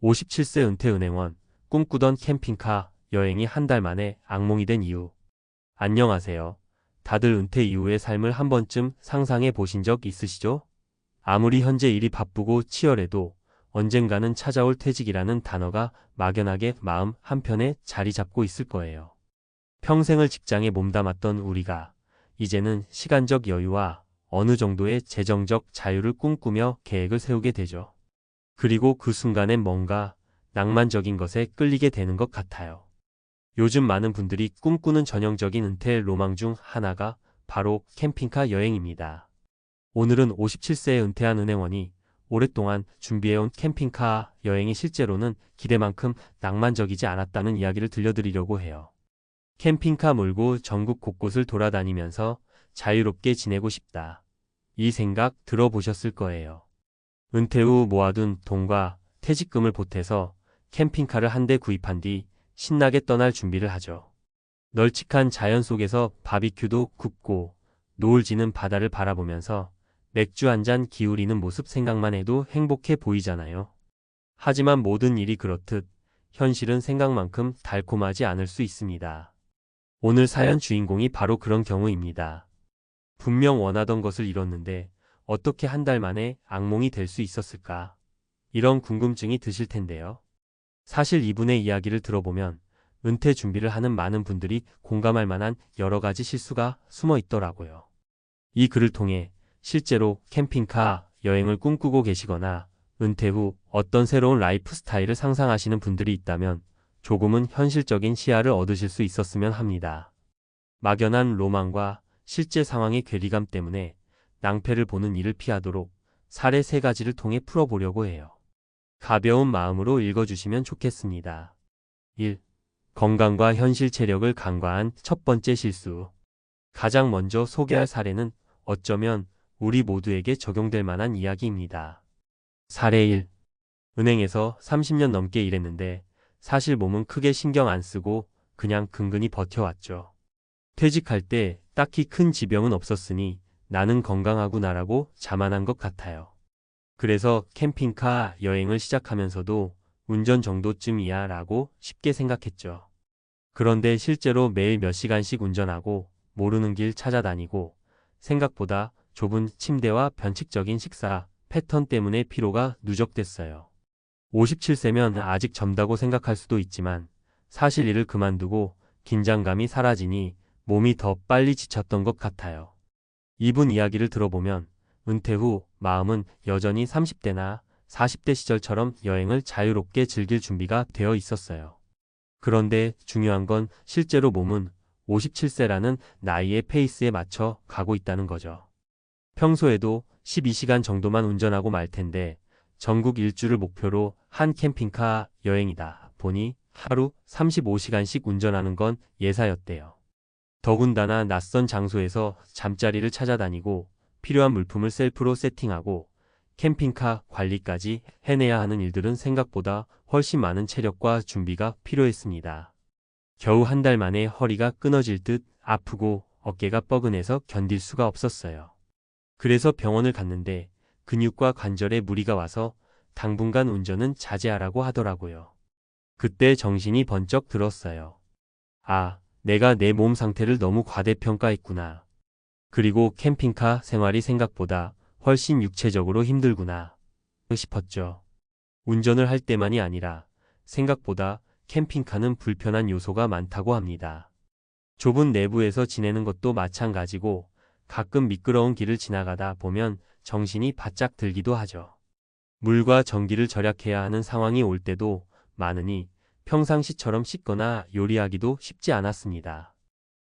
57세 은퇴 은행원, 꿈꾸던 캠핑카 여행이 한 달 만에 악몽이 된 이유. 안녕하세요. 다들 은퇴 이후의 삶을 한 번쯤 상상해 보신 적 있으시죠? 아무리 현재 일이 바쁘고 치열해도 언젠가는 찾아올 퇴직이라는 단어가 막연하게 마음 한편에 자리 잡고 있을 거예요. 평생을 직장에 몸담았던 우리가 이제는 시간적 여유와 어느 정도의 재정적 자유를 꿈꾸며 계획을 세우게 되죠. 그리고 그 순간엔 뭔가 낭만적인 것에 끌리게 되는 것 같아요. 요즘 많은 분들이 꿈꾸는 전형적인 은퇴 로망 중 하나가 바로 캠핑카 여행입니다. 오늘은 57세에 은퇴한 은행원이 오랫동안 준비해온 캠핑카 여행이 실제로는 기대만큼 낭만적이지 않았다는 이야기를 들려드리려고 해요. 캠핑카 몰고 전국 곳곳을 돌아다니면서 자유롭게 지내고 싶다. 이 생각 들어보셨을 거예요. 은퇴 후 모아둔 돈과 퇴직금을 보태서 캠핑카를 한 대 구입한 뒤 신나게 떠날 준비를 하죠. 널찍한 자연 속에서 바비큐도 굽고 노을 지는 바다를 바라보면서 맥주 한 잔 기울이는 모습 생각만 해도 행복해 보이잖아요. 하지만 모든 일이 그렇듯 현실은 생각만큼 달콤하지 않을 수 있습니다. 오늘 사연 주인공이 바로 그런 경우입니다. 분명 원하던 것을 이뤘는데 어떻게 한 달 만에 악몽이 될 수 있었을까? 이런 궁금증이 드실 텐데요. 사실 이분의 이야기를 들어보면 은퇴 준비를 하는 많은 분들이 공감할 만한 여러 가지 실수가 숨어 있더라고요. 이 글을 통해 실제로 캠핑카 여행을 꿈꾸고 계시거나 은퇴 후 어떤 새로운 라이프 스타일을 상상하시는 분들이 있다면 조금은 현실적인 시야를 얻으실 수 있었으면 합니다. 막연한 로망과 실제 상황의 괴리감 때문에 낭패를 보는 일을 피하도록 사례 3가지를 통해 풀어보려고 해요. 가벼운 마음으로 읽어주시면 좋겠습니다. 1. 건강과 현실 체력을 간과한 첫 번째 실수. 가장 먼저 소개할 사례는 어쩌면 우리 모두에게 적용될 만한 이야기입니다. 사례 1. 은행에서 30년 넘게 일했는데 사실 몸은 크게 신경 안 쓰고 그냥 근근히 버텨왔죠. 퇴직할 때 딱히 큰 지병은 없었으니 나는 건강하구나라고 자만한 것 같아요. 그래서 캠핑카 여행을 시작하면서도 운전 정도쯤이야 라고 쉽게 생각했죠. 그런데 실제로 매일 몇 시간씩 운전하고 모르는 길 찾아다니고 생각보다 좁은 침대와 변칙적인 식사 패턴 때문에 피로가 누적됐어요. 57세면 아직 젊다고 생각할 수도 있지만 사실 일을 그만두고 긴장감이 사라지니 몸이 더 빨리 지쳤던 것 같아요. 이분 이야기를 들어보면 은퇴 후 마음은 여전히 30대나 40대 시절처럼 여행을 자유롭게 즐길 준비가 되어 있었어요. 그런데 중요한 건 실제로 몸은 57세라는 나이의 페이스에 맞춰 가고 있다는 거죠. 평소에도 12시간 정도만 운전하고 말 텐데 전국 일주를 목표로 한 캠핑카 여행이다 보니 하루 35시간씩 운전하는 건 예사였대요. 더군다나 낯선 장소에서 잠자리를 찾아다니고 필요한 물품을 셀프로 세팅하고 캠핑카 관리까지 해내야 하는 일들은 생각보다 훨씬 많은 체력과 준비가 필요했습니다. 겨우 한 달 만에 허리가 끊어질 듯 아프고 어깨가 뻐근해서 견딜 수가 없었어요. 그래서 병원을 갔는데 근육과 관절에 무리가 와서 당분간 운전은 자제하라고 하더라고요. 그때 정신이 번쩍 들었어요. 아, 내가 내 몸 상태를 너무 과대평가했구나. 그리고 캠핑카 생활이 생각보다 훨씬 육체적으로 힘들구나 싶었죠. 운전을 할 때만이 아니라 생각보다 캠핑카는 불편한 요소가 많다고 합니다. 좁은 내부에서 지내는 것도 마찬가지고 가끔 미끄러운 길을 지나가다 보면 정신이 바짝 들기도 하죠. 물과 전기를 절약해야 하는 상황이 올 때도 많으니 평상시처럼 씻거나 요리하기도 쉽지 않았습니다.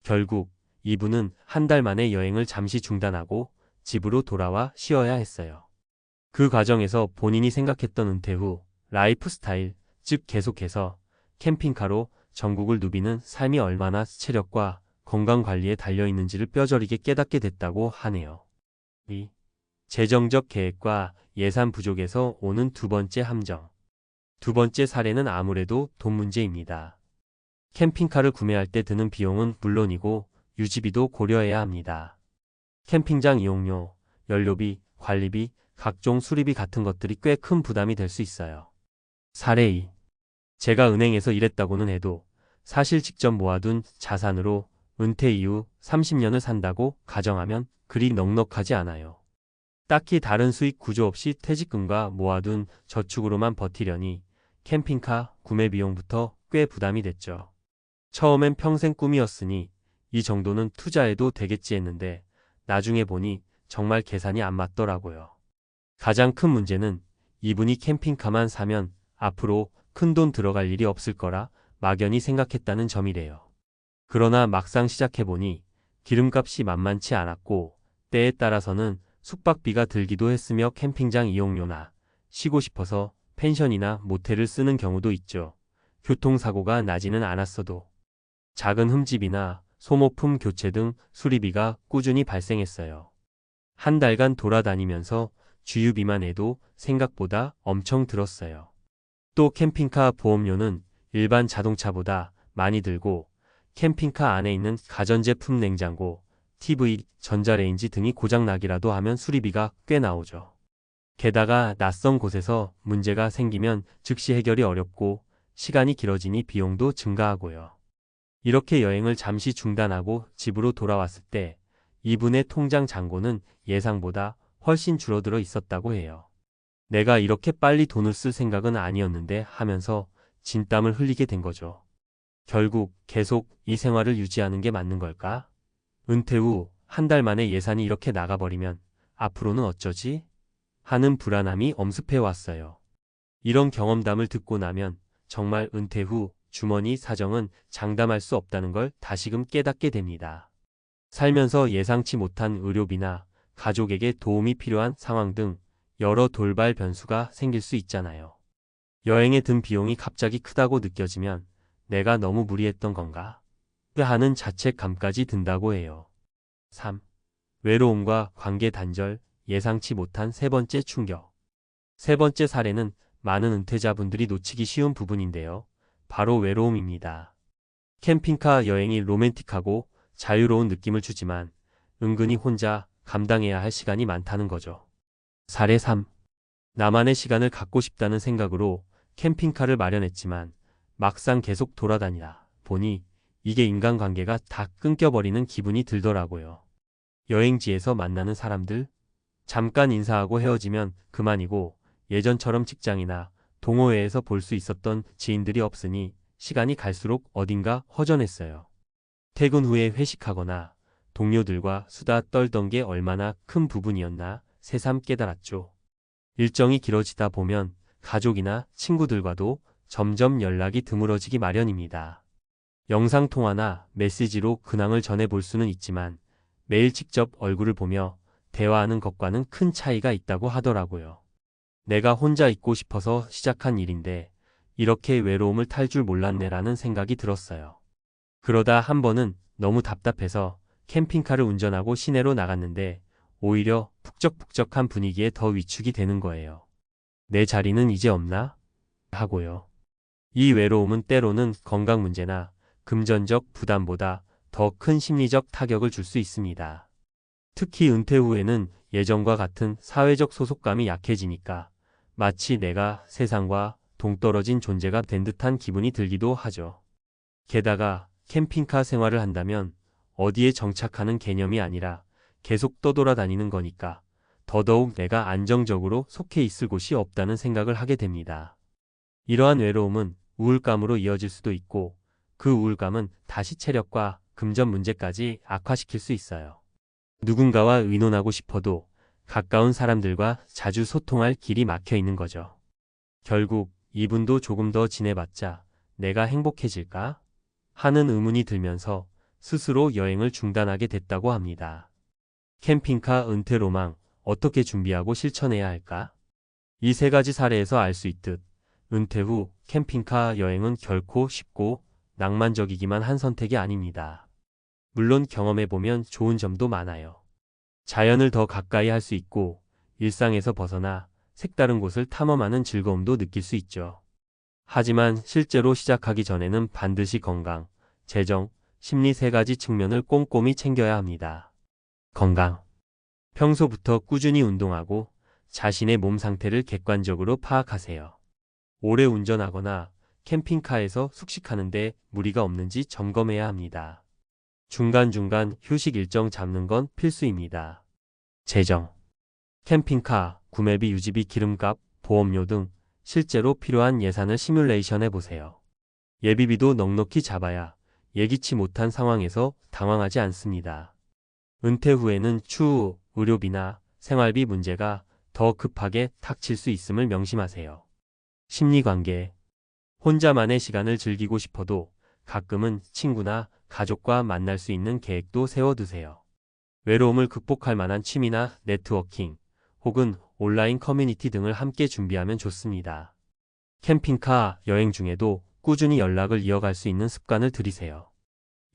결국 이분은 한 달 만에 여행을 잠시 중단하고 집으로 돌아와 쉬어야 했어요. 그 과정에서 본인이 생각했던 은퇴 후 라이프 스타일, 즉 계속해서 캠핑카로 전국을 누비는 삶이 얼마나 체력과 건강 관리에 달려있는지를 뼈저리게 깨닫게 됐다고 하네요. 2. 재정적 계획과 예산 부족에서 오는 두 번째 함정. 두 번째 사례는 아무래도 돈 문제입니다. 캠핑카를 구매할 때 드는 비용은 물론이고 유지비도 고려해야 합니다. 캠핑장 이용료, 연료비, 관리비, 각종 수리비 같은 것들이 꽤 큰 부담이 될 수 있어요. 사례 2. 제가 은행에서 일했다고는 해도 사실 직접 모아둔 자산으로 은퇴 이후 30년을 산다고 가정하면 그리 넉넉하지 않아요. 딱히 다른 수익 구조 없이 퇴직금과 모아둔 저축으로만 버티려니 캠핑카 구매 비용부터 꽤 부담이 됐죠. 처음엔 평생 꿈이었으니 이 정도는 투자해도 되겠지 했는데 나중에 보니 정말 계산이 안 맞더라고요. 가장 큰 문제는 이분이 캠핑카만 사면 앞으로 큰돈 들어갈 일이 없을 거라 막연히 생각했다는 점이래요. 그러나 막상 시작해보니 기름값이 만만치 않았고 때에 따라서는 숙박비가 들기도 했으며 캠핑장 이용료나 쉬고 싶어서 펜션이나 모텔을 쓰는 경우도 있죠. 교통사고가 나지는 않았어도 작은 흠집이나 소모품 교체 등 수리비가 꾸준히 발생했어요. 한 달간 돌아다니면서 주유비만 해도 생각보다 엄청 들었어요. 또 캠핑카 보험료는 일반 자동차보다 많이 들고 캠핑카 안에 있는 가전제품 냉장고, TV, 전자레인지 등이 고장나기라도 하면 수리비가 꽤 나오죠. 게다가 낯선 곳에서 문제가 생기면 즉시 해결이 어렵고 시간이 길어지니 비용도 증가하고요. 이렇게 여행을 잠시 중단하고 집으로 돌아왔을 때 이분의 통장 잔고는 예상보다 훨씬 줄어들어 있었다고 해요. 내가 이렇게 빨리 돈을 쓸 생각은 아니었는데 하면서 진땀을 흘리게 된 거죠. 결국 계속 이 생활을 유지하는 게 맞는 걸까? 은퇴 후 한 달 만에 예산이 이렇게 나가버리면 앞으로는 어쩌지? 하는 불안함이 엄습해 왔어요. 이런 경험담을 듣고 나면 정말 은퇴 후 주머니 사정은 장담할 수 없다는 걸 다시금 깨닫게 됩니다. 살면서 예상치 못한 의료비나 가족에게 도움이 필요한 상황 등 여러 돌발 변수가 생길 수 있잖아요. 여행에 든 비용이 갑자기 크다고 느껴지면 내가 너무 무리했던 건가? 하는 자책감까지 든다고 해요. 3. 외로움과 관계 단절, 예상치 못한 세 번째 충격. 세 번째 사례는 많은 은퇴자분들이 놓치기 쉬운 부분인데요. 바로 외로움입니다. 캠핑카 여행이 로맨틱하고 자유로운 느낌을 주지만 은근히 혼자 감당해야 할 시간이 많다는 거죠. 사례 3. 나만의 시간을 갖고 싶다는 생각으로 캠핑카를 마련했지만 막상 계속 돌아다니다 보니 이게 인간관계가 다 끊겨버리는 기분이 들더라고요. 여행지에서 만나는 사람들, 잠깐 인사하고 헤어지면 그만이고 예전처럼 직장이나 동호회에서 볼 수 있었던 지인들이 없으니 시간이 갈수록 어딘가 허전했어요. 퇴근 후에 회식하거나 동료들과 수다 떨던 게 얼마나 큰 부분이었나 새삼 깨달았죠. 일정이 길어지다 보면 가족이나 친구들과도 점점 연락이 드물어지기 마련입니다. 영상통화나 메시지로 근황을 전해볼 수는 있지만 매일 직접 얼굴을 보며 대화하는 것과는 큰 차이가 있다고 하더라고요. 내가 혼자 있고 싶어서 시작한 일인데 이렇게 외로움을 탈 줄 몰랐네라는 생각이 들었어요. 그러다 한 번은 너무 답답해서 캠핑카를 운전하고 시내로 나갔는데 오히려 북적북적한 분위기에 더 위축이 되는 거예요. 내 자리는 이제 없나? 하고요. 이 외로움은 때로는 건강 문제나 금전적 부담보다 더 큰 심리적 타격을 줄 수 있습니다. 특히 은퇴 후에는 예전과 같은 사회적 소속감이 약해지니까 마치 내가 세상과 동떨어진 존재가 된 듯한 기분이 들기도 하죠. 게다가 캠핑카 생활을 한다면 어디에 정착하는 개념이 아니라 계속 떠돌아다니는 거니까 더더욱 내가 안정적으로 속해 있을 곳이 없다는 생각을 하게 됩니다. 이러한 외로움은 우울감으로 이어질 수도 있고 그 우울감은 다시 체력과 금전 문제까지 악화시킬 수 있어요. 누군가와 의논하고 싶어도 가까운 사람들과 자주 소통할 길이 막혀 있는 거죠. 결국 이분도 조금 더 지내봤자 내가 행복해질까? 하는 의문이 들면서 스스로 여행을 중단하게 됐다고 합니다. 캠핑카 은퇴 로망, 어떻게 준비하고 실천해야 할까? 이 세 가지 사례에서 알 수 있듯 은퇴 후 캠핑카 여행은 결코 쉽고 낭만적이기만 한 선택이 아닙니다. 물론 경험해보면 좋은 점도 많아요. 자연을 더 가까이 할 수 있고 일상에서 벗어나 색다른 곳을 탐험하는 즐거움도 느낄 수 있죠. 하지만 실제로 시작하기 전에는 반드시 건강, 재정, 심리 세 가지 측면을 꼼꼼히 챙겨야 합니다. 건강. 평소부터 꾸준히 운동하고 자신의 몸 상태를 객관적으로 파악하세요. 오래 운전하거나 캠핑카에서 숙식하는데 무리가 없는지 점검해야 합니다. 중간중간 휴식 일정 잡는 건 필수입니다. 재정. 캠핑카, 구매비, 유지비, 기름값, 보험료 등 실제로 필요한 예산을 시뮬레이션해 보세요. 예비비도 넉넉히 잡아야 예기치 못한 상황에서 당황하지 않습니다. 은퇴 후에는 추후 의료비나 생활비 문제가 더 급하게 닥칠 수 있음을 명심하세요. 심리관계. 혼자만의 시간을 즐기고 싶어도 가끔은 친구나 가족과 만날 수 있는 계획도 세워두세요. 외로움을 극복할 만한 취미나 네트워킹, 혹은 온라인 커뮤니티 등을 함께 준비하면 좋습니다. 캠핑카 여행 중에도 꾸준히 연락을 이어갈 수 있는 습관을 들이세요.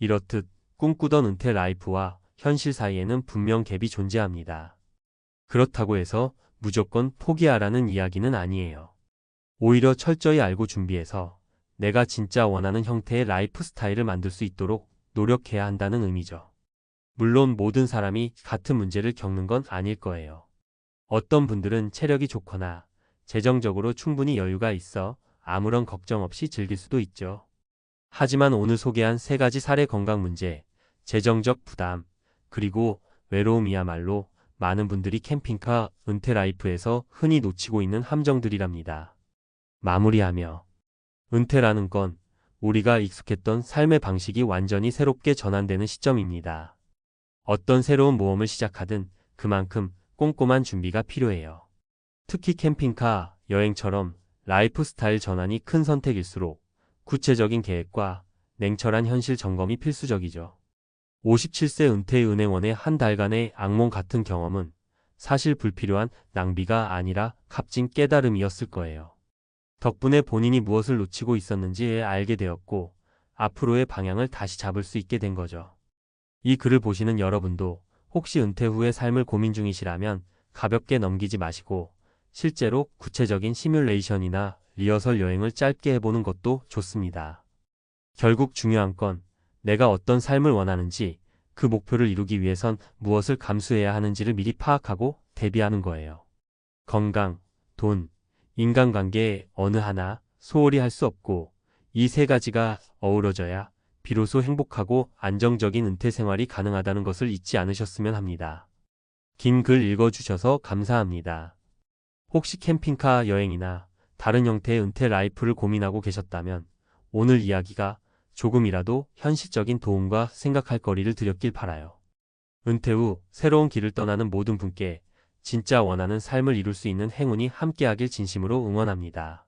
이렇듯 꿈꾸던 은퇴 라이프와 현실 사이에는 분명 갭이 존재합니다. 그렇다고 해서 무조건 포기하라는 이야기는 아니에요. 오히려 철저히 알고 준비해서 내가 진짜 원하는 형태의 라이프 스타일을 만들 수 있도록 노력해야 한다는 의미죠. 물론 모든 사람이 같은 문제를 겪는 건 아닐 거예요. 어떤 분들은 체력이 좋거나 재정적으로 충분히 여유가 있어 아무런 걱정 없이 즐길 수도 있죠. 하지만 오늘 소개한 3가지 사례 건강 문제, 재정적 부담, 그리고 외로움이야말로 많은 분들이 캠핑카 은퇴 라이프에서 흔히 놓치고 있는 함정들이랍니다. 마무리하며 은퇴라는 건 우리가 익숙했던 삶의 방식이 완전히 새롭게 전환되는 시점입니다. 어떤 새로운 모험을 시작하든 그만큼 꼼꼼한 준비가 필요해요. 특히 캠핑카 여행처럼 라이프 스타일 전환이 큰 선택일수록 구체적인 계획과 냉철한 현실 점검이 필수적이죠. 57세 은퇴 은행원의 한 달간의 악몽 같은 경험은 사실 불필요한 낭비가 아니라 값진 깨달음이었을 거예요. 덕분에 본인이 무엇을 놓치고 있었는지 알게 되었고 앞으로의 방향을 다시 잡을 수 있게 된 거죠. 이 글을 보시는 여러분도 혹시 은퇴 후의 삶을 고민 중이시라면 가볍게 넘기지 마시고 실제로 구체적인 시뮬레이션이나 리허설 여행을 짧게 해보는 것도 좋습니다. 결국 중요한 건 내가 어떤 삶을 원하는지, 그 목표를 이루기 위해선 무엇을 감수해야 하는지를 미리 파악하고 대비하는 거예요. 건강, 돈, 인간관계 어느 하나 소홀히 할 수 없고 이 3가지가 어우러져야 비로소 행복하고 안정적인 은퇴 생활이 가능하다는 것을 잊지 않으셨으면 합니다. 긴 글 읽어주셔서 감사합니다. 혹시 캠핑카 여행이나 다른 형태의 은퇴 라이프를 고민하고 계셨다면 오늘 이야기가 조금이라도 현실적인 도움과 생각할 거리를 드렸길 바라요. 은퇴 후 새로운 길을 떠나는 모든 분께 진짜 원하는 삶을 이룰 수 있는 행운이 함께하길 진심으로 응원합니다.